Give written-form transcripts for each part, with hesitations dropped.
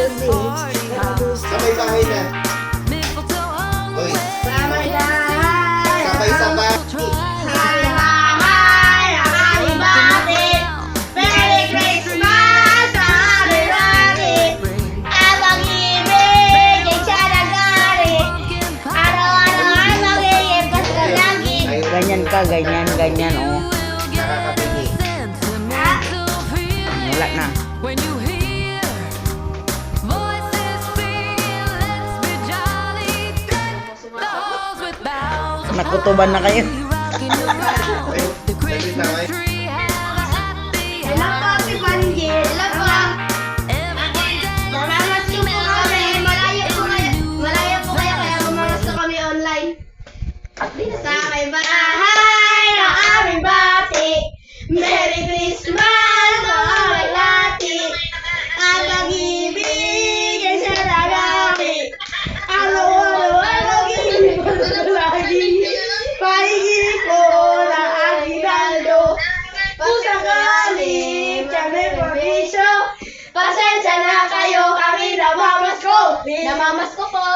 Sabay bahay na. Uy. Sabay-sabay. Happy bahay, happy birthday. Merry Christmas, happy birthday. Ang pag-ibig ay siya nag-ari. Araw-araw ay magiging pasalagi. Ganyan ka, ganyan, oh. Nakakapili. Wala na. When you hear voices feel, let's be jolly. Deck the halls with boughs of Nakutuban na kayo. holly, rocking around. The Christmas tree have a happy Hello po, Ate Panji. Hello po. everyone dance. Namamas niyo po kami. Malayo po kayo kaya umamas na kami online. Sa may bahay ng aming bati. Merry Christmas sa aming lati. Ang pag-ibig ay siya nagami. Ano ay mag-ibig ko sa lagi. Pahingi ko ng aginaldo. Pusang kalim, siyempre provisyo. Pasensya na kayo, kami namamas ko. Namamas ko po.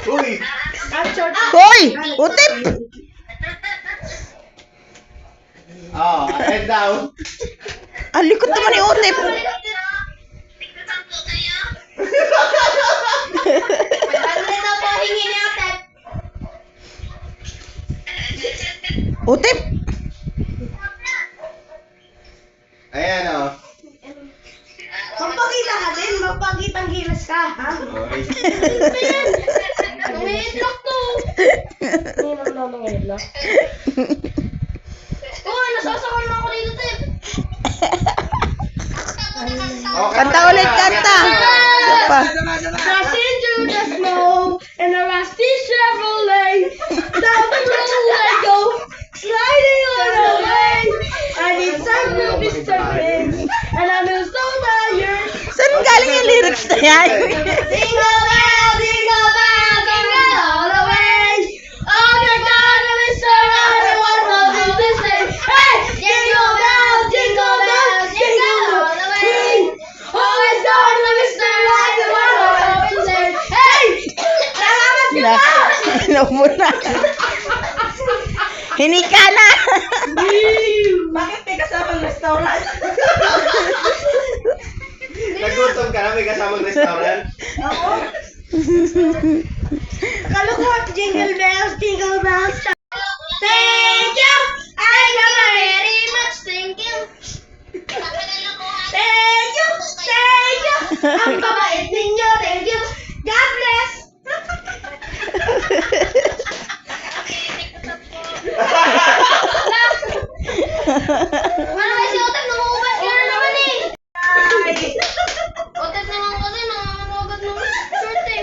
Uy. Hoy! Utip! Oh, head down. Ang likod naman ni Utip. Ano na po, hingi ni Ate. Utip! Ayan, oh. Magpakita ka din, magpakitang gilas ka, ha? Uy. Nangitlok to. Hindi naman nangitlok. Uy, nasasakal na ako dito, Tip. Oh, Kanta ulit, kanta! Isa pa. Crashing through the snow in a rusty Chevrolet. Down the road I go, sliding on the way. I need some new disturbance, and I'm so tired. Saan galing yung lyrics na yan? Jingle bell, jingle all the way. Oh my God, Mr. Everyone loves you this day. Hey, jingle bell, jingle all the way. Oh my God, Mr. Everyone loves you this day. Hey, salamat ka pa. Naubo na. Hinika na. Bakit may kasamang restaurant? Nagutom ka na, may kasamang restaurant. Ako? Akala ko jingle bells, jingle bells. Thank you! I got very much, thank you. Thank you! Thank you! Ang babait ninyo, thank you. God bless! Ano kasi Otep, namumubad ka na naman eh! Otep naman kasi, nangangarogat ng short eh.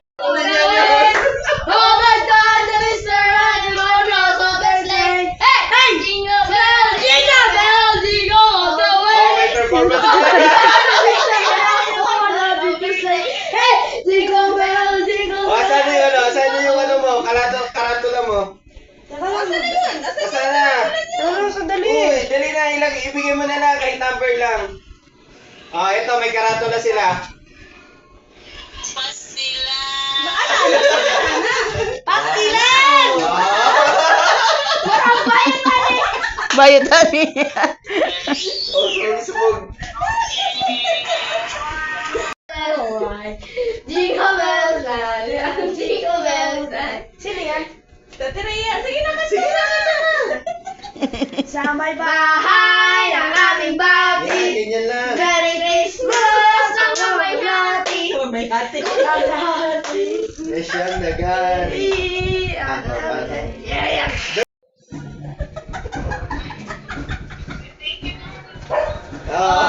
Oh my God, the Mr. Animal knows of their sleigh. Hey! Hey! Jingle bell, jingle bell, jingle all the way. Oh, may performance. Hey! Jingle bell, jingle Oh, bell. saan yung ano? Saan yung ano mo? Karatula mo? Asan na yun? Asan na? Sandali. Uy, dali na. Ibigay mo na lang kahit number lang. Oh, ito. May karatula sila. Pastilan! Parang bayan pa rin. Bayot kami. Oh, subog. Jingle bells, jingle bells. Sino yan? Tatiraya. Sige na, sige na. Sa may bahay ng aming babi. Yan, ganyan lang. Merry Christmas ang may hati. May ate. Eh, siyang nagari. Yeah, yeah. Oh.